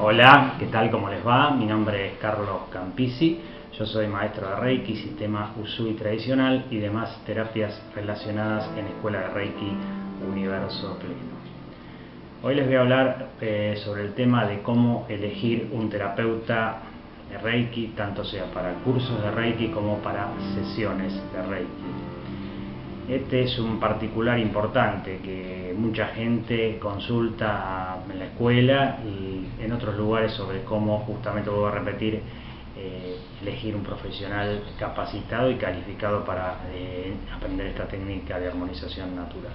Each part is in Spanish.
Hola, ¿qué tal? ¿Cómo les va? Mi nombre es Carlos Campisi, yo soy maestro de Reiki, sistema Usui tradicional y demás terapias relacionadas en Escuela de Reiki Universo Pleno. Hoy les voy a hablar sobre el tema de cómo elegir un terapeuta de Reiki, tanto sea para cursos de Reiki como para sesiones de Reiki. Este es un particular importante que mucha gente consulta en la escuela y en otros lugares sobre cómo, justamente vuelvo a repetir, elegir un profesional capacitado y calificado para aprender esta técnica de armonización natural.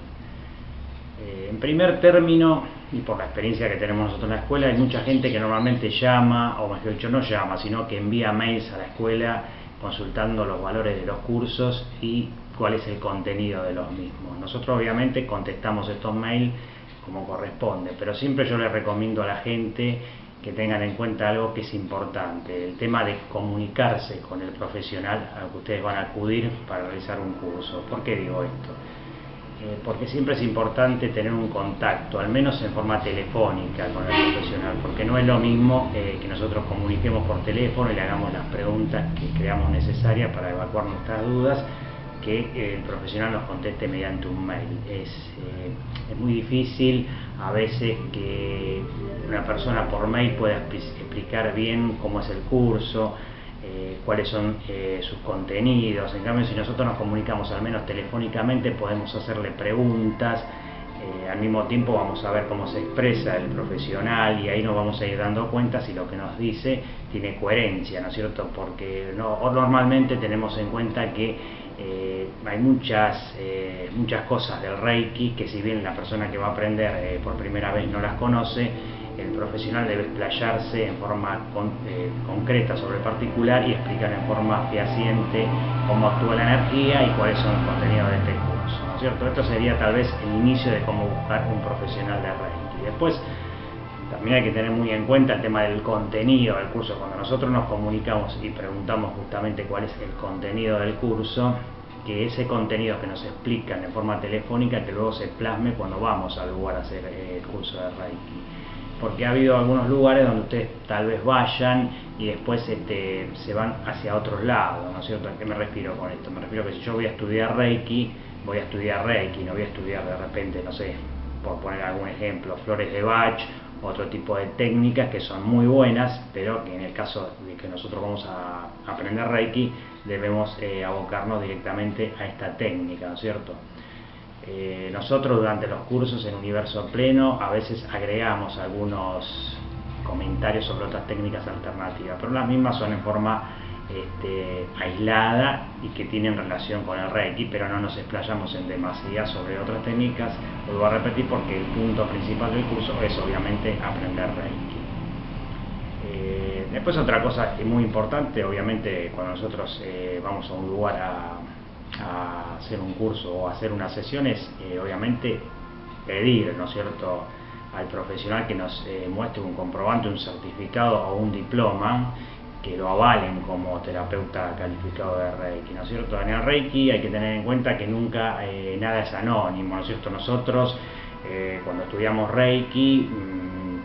En primer término, y por la experiencia que tenemos nosotros en la escuela, hay mucha gente que normalmente llama, o mejor dicho, no llama, sino que envía mails a la escuela consultando los valores de los cursos y cuál es el contenido de los mismos. Nosotros obviamente contestamos estos mails como corresponde, pero siempre yo les recomiendo a la gente que tengan en cuenta algo que es importante, el tema de comunicarse con el profesional al que ustedes van a acudir para realizar un curso. ¿Por qué digo esto? Porque siempre es importante tener un contacto, al menos en forma telefónica, con el profesional, porque no es lo mismo que nosotros comuniquemos por teléfono y le hagamos las preguntas que creamos necesarias para evacuar nuestras dudas, que el profesional nos conteste mediante un mail. Es muy difícil a veces que una persona por mail pueda explicar bien cómo es el curso, cuáles son sus contenidos. En cambio, si nosotros nos comunicamos al menos telefónicamente, podemos hacerle preguntas, al mismo tiempo vamos a ver cómo se expresa el profesional y ahí nos vamos a ir dando cuenta si lo que nos dice tiene coherencia, ¿no es cierto? Porque normalmente tenemos en cuenta que hay muchas cosas del Reiki que, si bien la persona que va a aprender por primera vez no las conoce, el profesional debe explayarse en forma concreta sobre el particular y explicar en forma fehaciente cómo actúa la energía y cuáles son los contenidos de este curso, ¿no es cierto? Esto sería tal vez el inicio de cómo buscar un profesional de Reiki. Después también hay que tener muy en cuenta el tema del contenido del curso. Cuando nosotros nos comunicamos y preguntamos justamente cuál es el contenido del curso, que ese contenido que nos explican en forma telefónica que luego se plasme cuando vamos al lugar a hacer el curso de Reiki. Porque ha habido algunos lugares donde ustedes tal vez vayan y después se van hacia otros lados, ¿no es cierto? ¿A qué me refiero con esto? Me refiero que si yo voy a estudiar Reiki, no voy a estudiar de repente, no sé, por poner algún ejemplo, flores de Bach, otro tipo de técnicas que son muy buenas, pero que en el caso de que nosotros vamos a aprender Reiki, debemos abocarnos directamente a esta técnica, ¿no es cierto? Nosotros durante los cursos en Universo Pleno a veces agregamos algunos comentarios sobre otras técnicas alternativas, pero las mismas son en forma aislada y que tienen relación con el Reiki, pero no nos explayamos en demasía sobre otras técnicas. Vuelvo a repetir porque el punto principal del curso es obviamente aprender Reiki. Después otra cosa muy importante, obviamente cuando nosotros vamos a un lugar a hacer un curso o hacer unas sesiones, obviamente pedir, ¿no es cierto?, al profesional que nos muestre un comprobante, un certificado o un diploma que lo avalen como terapeuta calificado de Reiki, ¿no es cierto? En el Reiki hay que tener en cuenta que nunca nada es anónimo, ¿no es cierto? Nosotros cuando estudiamos Reiki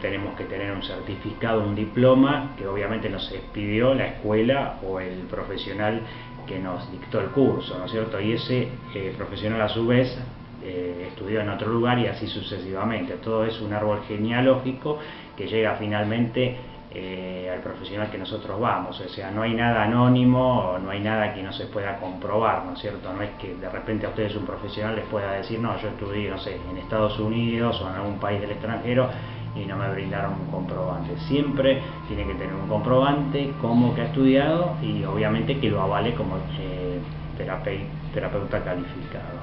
tenemos que tener un certificado, un diploma que obviamente nos expidió la escuela o el profesional que nos dictó el curso, ¿no es cierto? Y ese profesional a su vez estudió en otro lugar y así sucesivamente. Todo es un árbol genealógico que llega finalmente al profesional que nosotros vamos. O sea, no hay nada anónimo, no hay nada que no se pueda comprobar, ¿no es cierto? No es que de repente a ustedes un profesional les pueda decir, no, yo estudié, no sé, en Estados Unidos o en algún país del extranjero y no me brindaron un comprobante. Siempre tiene que tener un comprobante como que ha estudiado y obviamente que lo avale como terapeuta calificado.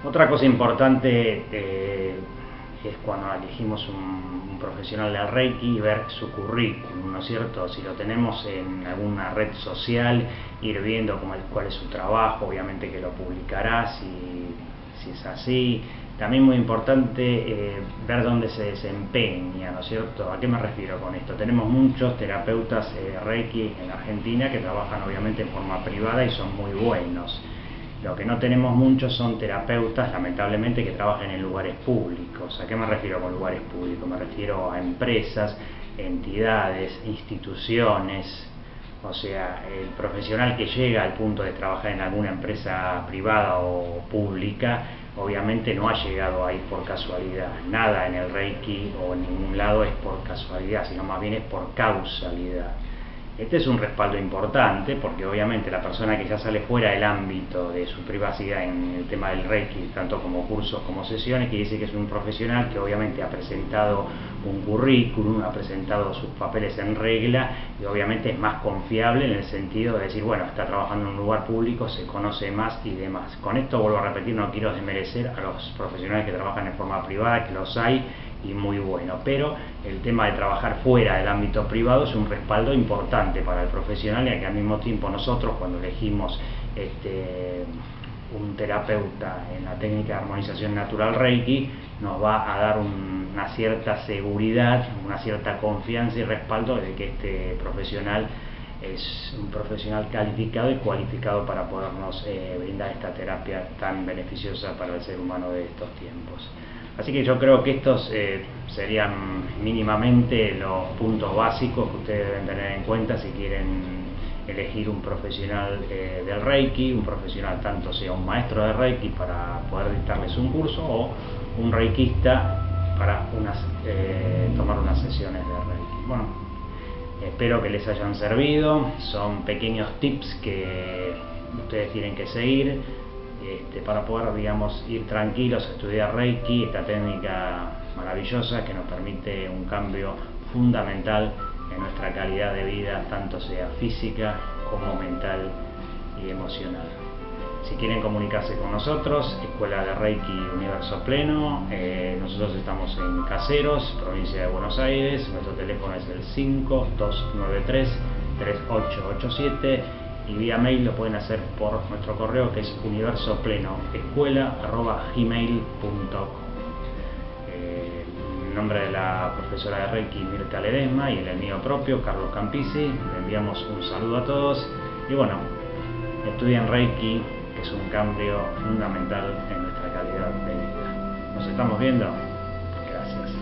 Otra cosa importante es cuando elegimos un profesional de Reiki, ver su currículum, ¿no es cierto? Si lo tenemos en alguna red social, ir viendo cuál es su trabajo, obviamente que lo publicará si es así. También muy importante ver dónde se desempeña, ¿no es cierto? ¿A qué me refiero con esto? Tenemos muchos terapeutas Reiki en Argentina que trabajan obviamente en forma privada y son muy buenos. Lo que no tenemos muchos son terapeutas, lamentablemente, que trabajan en lugares públicos. ¿A qué me refiero con lugares públicos? Me refiero a empresas, entidades, instituciones. O sea, el profesional que llega al punto de trabajar en alguna empresa privada o pública, obviamente no ha llegado ahí por casualidad. Nada en el Reiki o en ningún lado es por casualidad, sino más bien es por causalidad. Este es un respaldo importante porque obviamente la persona que ya sale fuera del ámbito de su privacidad en el tema del Reiki, tanto como cursos como sesiones, quiere decir que es un profesional que obviamente ha presentado un currículum, ha presentado sus papeles en regla y obviamente es más confiable en el sentido de decir, bueno, está trabajando en un lugar público, se conoce más y demás. Con esto vuelvo a repetir, no quiero desmerecer a los profesionales que trabajan de forma privada, que los hay y muy bueno, pero el tema de trabajar fuera del ámbito privado es un respaldo importante para el profesional, y que al mismo tiempo nosotros, cuando elegimos un terapeuta en la técnica de armonización natural Reiki, nos va a dar una cierta seguridad, una cierta confianza y respaldo de que este profesional es un profesional calificado y cualificado para podernos brindar esta terapia tan beneficiosa para el ser humano de estos tiempos. Así que yo creo que estos serían mínimamente los puntos básicos que ustedes deben tener en cuenta si quieren elegir un profesional del Reiki, un profesional tanto sea un maestro de Reiki para poder dictarles un curso, o un reikista para tomar unas sesiones de Reiki. Bueno, espero que les hayan servido. Son pequeños tips que ustedes tienen que seguir para poder, digamos, ir tranquilos a estudiar Reiki, esta técnica maravillosa que nos permite un cambio fundamental en nuestra calidad de vida, tanto sea física como mental y emocional. Si quieren comunicarse con nosotros, Escuela de Reiki Universo Pleno, nosotros estamos en Caseros, provincia de Buenos Aires. Nuestro teléfono es el 5293-3887 y vía mail lo pueden hacer por nuestro correo, que es universoplenoescuela@gmail.com. El nombre de la profesora de Reiki, Mirta Ledesma, y el mío propio, Carlos Campisi. Le enviamos un saludo a todos y bueno, estudien Reiki, que es un cambio fundamental en nuestra calidad de vida. Nos estamos viendo. Gracias.